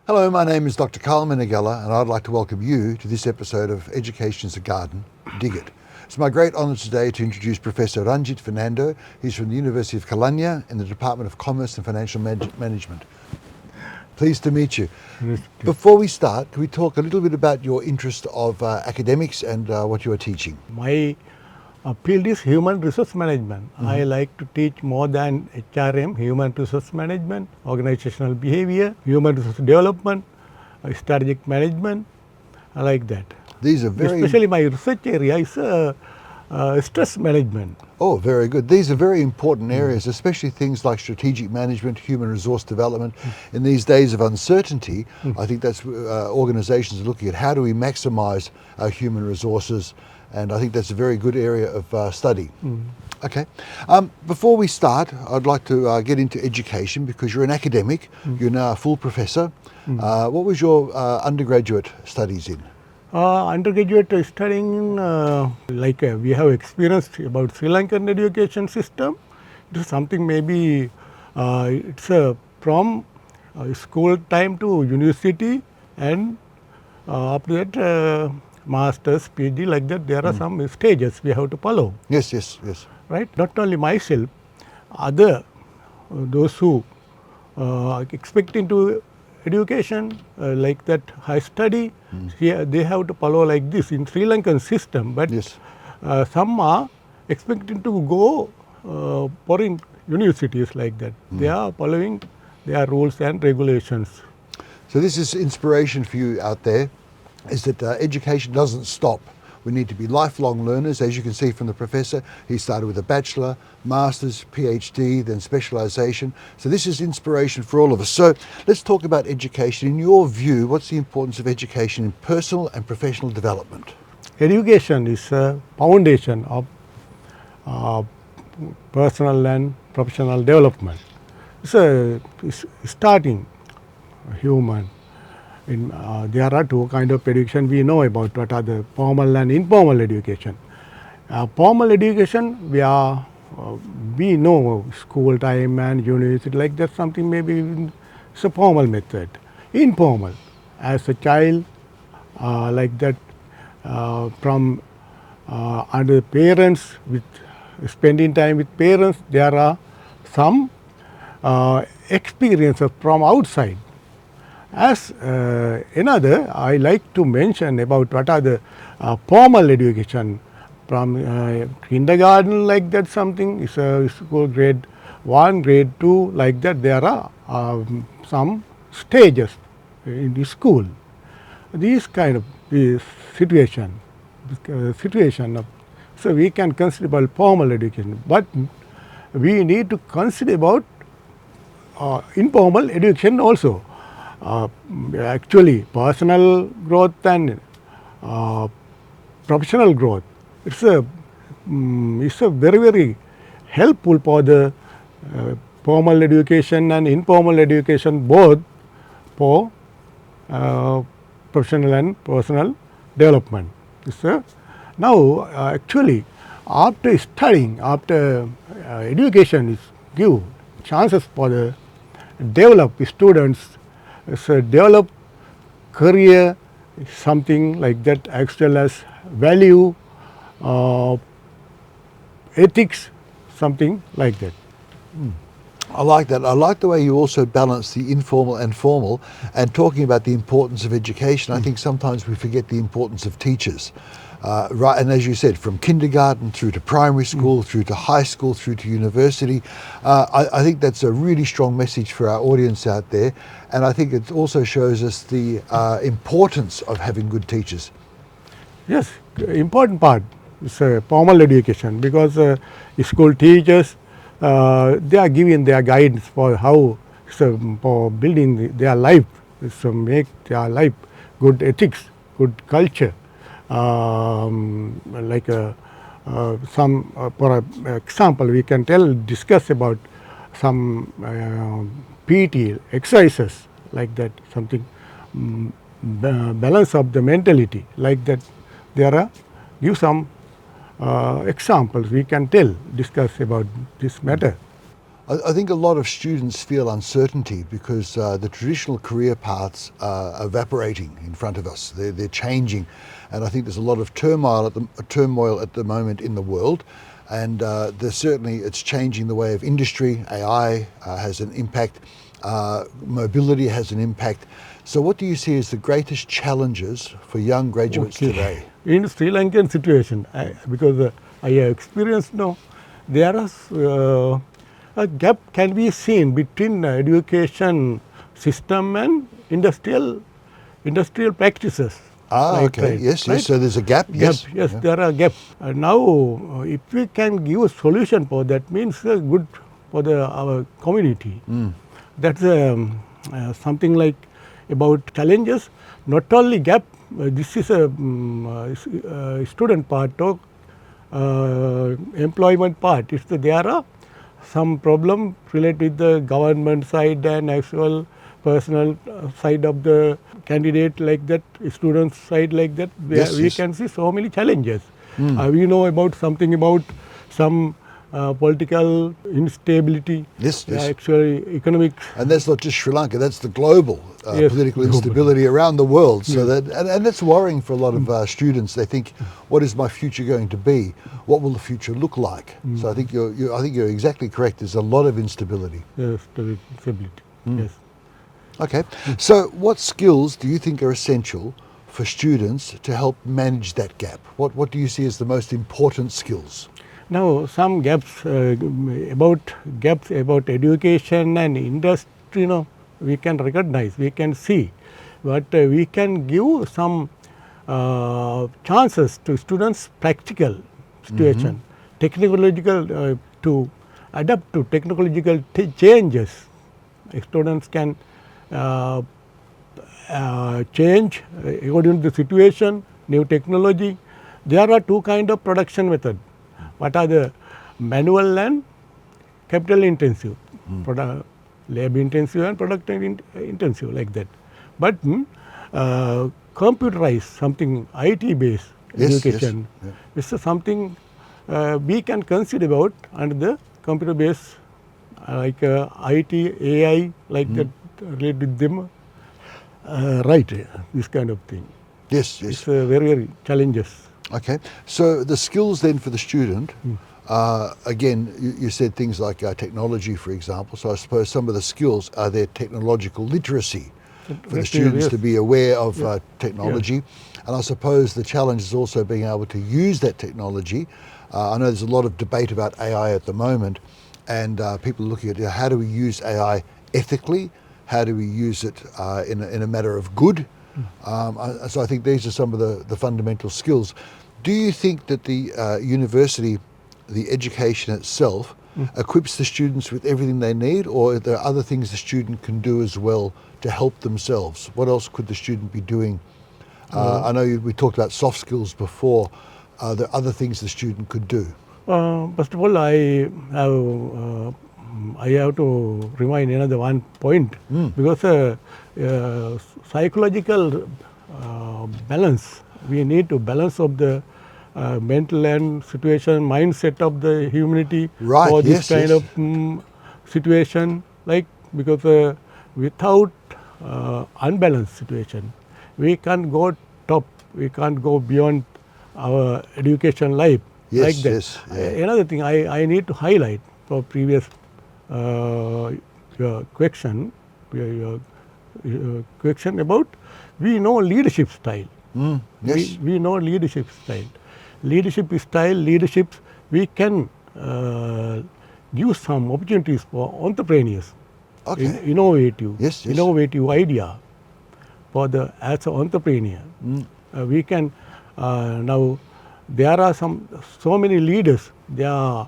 Hello, my name is Dr. Karl Meneghella, and I'd like to welcome you to this episode of Education is a Garden, Dig It. It's my great honour today to introduce Professor Ranjit Fernando. He's from the University of Kelaniya in the Department of Commerce and Financial Management. Pleased to meet you. Before we start, can we talk a little bit about your interest of academics and what you are teaching? My field is human resource management. I like to teach more than HRM, human resource management, organizational behavior, human resource development, strategic management. I like that. These are very... Especially my research area is stress management. Oh, very good. These are very important areas, especially things like strategic management, human resource development. In these days of uncertainty, I think that's organizations are looking at how do we maximize our human resources, and I think that's a very good area of study. Okay. Before we start, I'd like to get into education because you're an academic. You're now a full professor. What was your undergraduate studies in? Undergraduate studying, we have experienced about Sri Lankan education system. It is something maybe it's from school time to university, and after that masters, PhD, like that. There are some stages we have to follow. Yes. Right. Not only myself, other those who expecting to education like that high study, here they have to follow like this in Sri Lankan system, but some are expecting to go foreign universities like that. They are following their rules and regulations. So this is inspiration for you out there, is that education doesn't stop. We need to be lifelong learners. As you can see from the professor, he started with a bachelor, master's, PhD, then specialization. So this is inspiration for all of us. So let's talk about education. In your view, what's the importance of education in personal and professional development? Education is a foundation of personal and professional development. It's starting human. There are two kinds of education we know about. What are the formal and informal education? Formal education, we know school time and university like that, something maybe it's a formal method. Informal, as a child like that, from under parents, with spending time with parents, there are some experiences from outside. As another, I like to mention about what are the formal education from kindergarten like that, something is school grade 1, grade 2 like that. There are some stages in the school. These kind of situation of, so we can consider about formal education, but we need to consider about informal education also. Actually, personal growth and professional growth, it's a very, very helpful for the formal education and informal education, both for professional and personal development. Now, actually, after studying, after education is give chances for the develop students. Develop career, something like that, as well as value, ethics, something like that. I like that. I like the way you also balance the informal and formal, and talking about the importance of education. I think sometimes we forget the importance of teachers. Right, and as you said, from kindergarten through to primary school, through to high school, through to university. I think that's a really strong message for our audience out there, and I think it also shows us the importance of having good teachers. Yes, important part is formal education, because school teachers, they are giving their guidance for how, for building their life, make their life good ethics, good culture. Like for example, we can discuss about some PT exercises like that, something balance of the mentality like that. There are give some examples we can discuss about this matter. I think a lot of students feel uncertainty because the traditional career paths are evaporating in front of us. They're changing, and I think there's a lot of turmoil at the moment in the world, and there's certainly it's changing the way of industry. AI has an impact. Mobility has an impact. So what do you see as the greatest challenges for young graduates today? In Sri Lankan situation, because I have experienced now, there is a gap can be seen between education system and industrial practices. Okay. Yes. So there's a gap. Yes. Yes, there are gaps. Now, if we can give a solution for that, means good for our community. That's something like about challenges. Not only gap. This is a student part or employment part. There are some problem related with the government side and actual personal side of the candidate like that, student side like that, where we can see so many challenges. We know about something about some political instability, actually economic. And that's not just Sri Lanka, that's the global political instability around the world. So that, and that's worrying for a lot of students. They think, what is my future going to be? What will the future look like? So I think you're exactly correct. There's a lot of instability. Yes, instability. Yes. Okay. So what skills do you think are essential for students to help manage that gap? What do you see as the most important skills? Now, some gaps about education and industry, we can recognize, we can see, but we can give some chances to students' practical situation, technological to adapt to technological changes. Students can change according to the situation, new technology. There are two kinds of production method. What are the manual and capital intensive, labor intensive and product intensive like that. But computerized something IT based education is something we can consider about under the computer based like IT, AI like that related with them, right? This kind of thing. Yes. It's very challenges. Okay, so the skills then for the student, again, you said things like technology, for example. So I suppose some of the skills are their technological literacy for the students to be aware of technology. And I suppose the challenge is also being able to use that technology. I know there's a lot of debate about AI at the moment, and people are looking at how do we use AI ethically? How do we use it in a matter of good? So I think these are some of the fundamental skills. Do you think that the university, the education itself, equips the students with everything they need, or are there other things the student can do as well to help themselves? What else could the student be doing? I know we talked about soft skills before. Are there other things the student could do? First of all, I have to remind another one point, because psychological balance, we need to balance of the mental and situation, mindset of the humanity for this kind of situation, like, because without unbalanced situation, we can't go top, we can't go beyond our education life like that. Another thing I need to highlight for previous your question about, we know leadership style. We know leadership style. Leadership, we can give some opportunities for entrepreneurs. Innovative idea for as an entrepreneur. We can now there are so many leaders, they are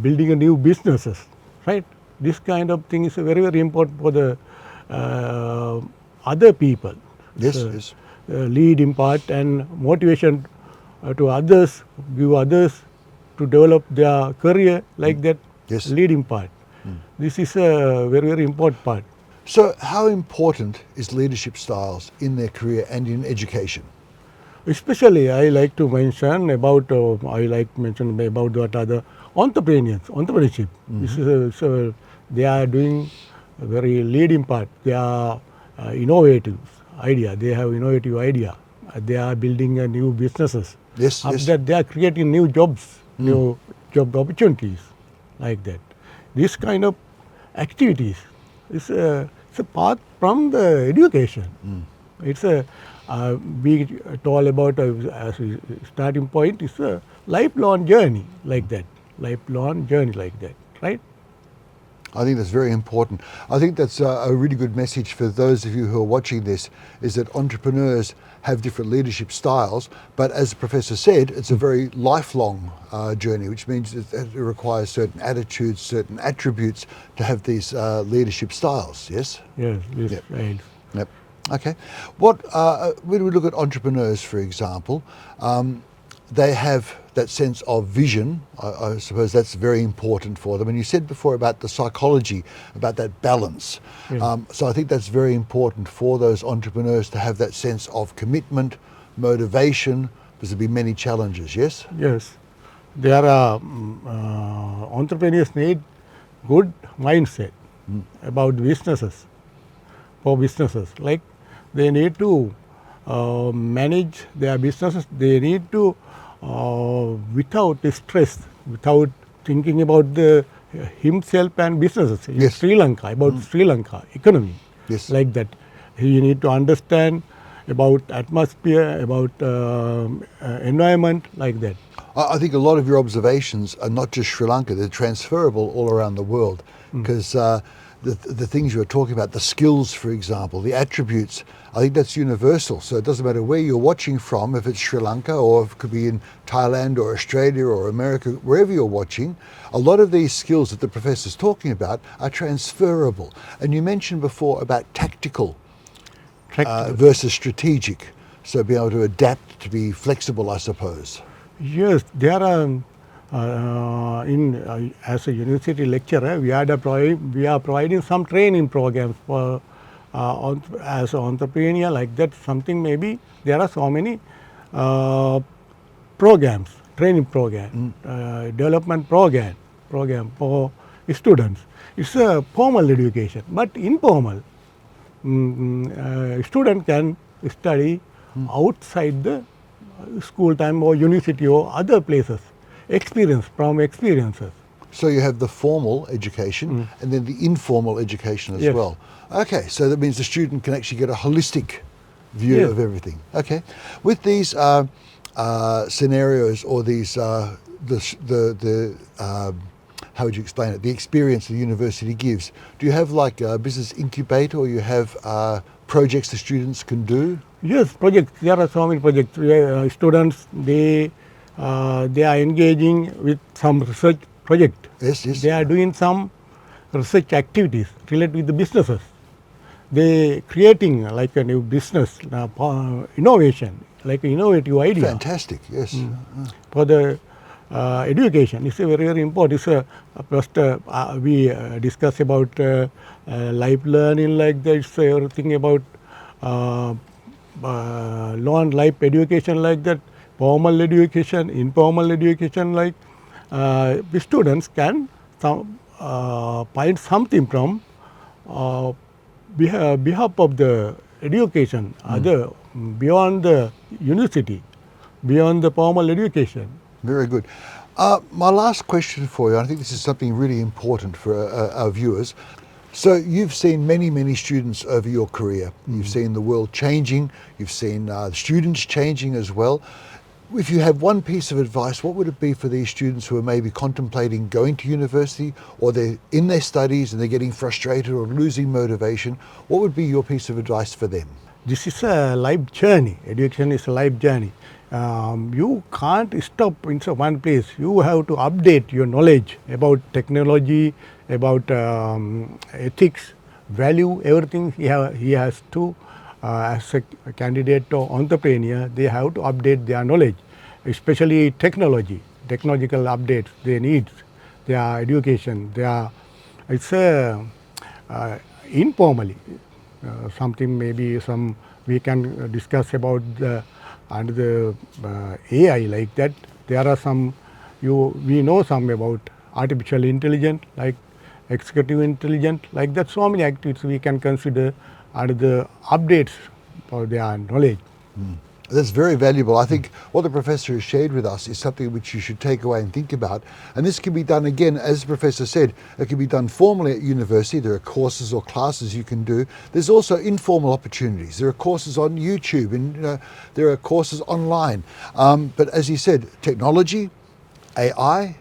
building a new businesses, right? This kind of thing is very, very important for the other people. Lead in part and motivation to others, give others to develop their career like that, leading part. This is a very, very important part. So how important is leadership styles in their career and in education? Especially I like to mention about, what are the entrepreneurship. This is a They are doing a very leading part. They are innovative idea. They have innovative idea. They are building new businesses. Yes, After yes. that, they are creating new jobs, new job opportunities, like that. This kind of activities is it's a path from the education. It's a we told about as a starting point. It's a lifelong journey like that. Lifelong journey like that, right? I think that's very important. I think that's a really good message for those of you who are watching this, is that entrepreneurs have different leadership styles, but as the professor said, it's a very lifelong journey, which means that it requires certain attitudes, certain attributes to have these leadership styles, yes? Yes, yes, Yep. right. Yep. Okay. What when we look at entrepreneurs, for example, they have that sense of vision. I suppose that's very important for them. And you said before about the psychology, about that balance. Yeah. So I think that's very important for those entrepreneurs to have that sense of commitment, motivation, because there'll be many challenges, yes? Yes, there are entrepreneurs need good mindset about businesses. For businesses, like they need to manage their businesses. They need to without stress, without thinking about the himself and businesses in Yes. Sri Lanka, about Sri Lanka economy, Yes. like that. You need to understand about atmosphere, about environment, like that. I think a lot of your observations are not just Sri Lanka, they're transferable all around the world, because the things you were talking about, the skills, for example, the attributes, I think that's universal. So it doesn't matter where you're watching from, if it's Sri Lanka or if it could be in Thailand or Australia or America, wherever you're watching, a lot of these skills that the professor's talking about are transferable. And you mentioned before about tactical versus strategic. So be able to adapt, to be flexible, I suppose. Yes, there are as a university lecturer, we are providing some training programs for as an entrepreneur, like that. Something maybe there are so many programs, training program, development program for students. It's a formal education, but informal. Student can study outside the school time or university or other places, from experiences. So you have the formal education and then the informal education as Yes. well. Okay, so that means the student can actually get a holistic view Yes. of everything. Okay, with these scenarios or these the how would you explain it? The experience the university gives. Do you have like a business incubator, or you have projects the students can do? Yes, projects. There are so many projects. Students they are engaging with some research project. Yes, yes. They are doing some research activities related with the businesses. They creating like a new business innovation, like an innovative idea. Fantastic. Yes. For the education. It's a very, very important. It's first we discuss about life learning, like that. It's everything about life education, like that. Formal education, informal education, like the students can find something from behalf of the education, other beyond the university, beyond the formal education. Very good. My last question for you, and I think this is something really important for our viewers. So you've seen many, many students over your career. You've seen the world changing. You've seen students changing as well. If you have one piece of advice, what would it be for these students who are maybe contemplating going to university, or they're in their studies and they're getting frustrated or losing motivation? What would be your piece of advice for them? This is a life journey. Education is a life journey. You can't stop in one place. You have to update your knowledge about technology, about ethics, value, everything. He has to, as a candidate or entrepreneur, they have to update their knowledge, especially technological updates they need, their education. It's informally. Something maybe we can discuss about the AI, like that. There are some we know some about artificial intelligence, like executive intelligence, like that so many activities we can consider are the updates for their knowledge. That's very valuable. I think what the professor has shared with us is something which you should take away and think about. And this can be done, again, as the professor said, it can be done formally at university. There are courses or classes you can do. There's also informal opportunities. There are courses on YouTube and there are courses online. But as he said, technology, AI,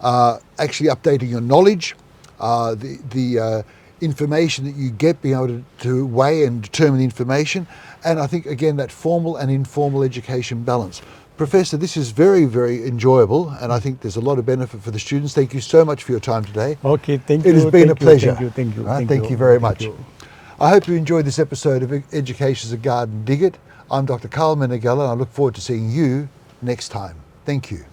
actually updating your knowledge, the information that you get, being able to weigh and determine the information, and I think again that formal and informal education balance. Professor, this is very, very enjoyable, and I think there's a lot of benefit for the students. Thank you so much for your time today. Okay, thank you. It has been a pleasure. Thank you. Thank you very much. I hope you enjoyed this episode of Education as a Garden. Dig it. I'm Dr. Karl Meneghella, and I look forward to seeing you next time. Thank you.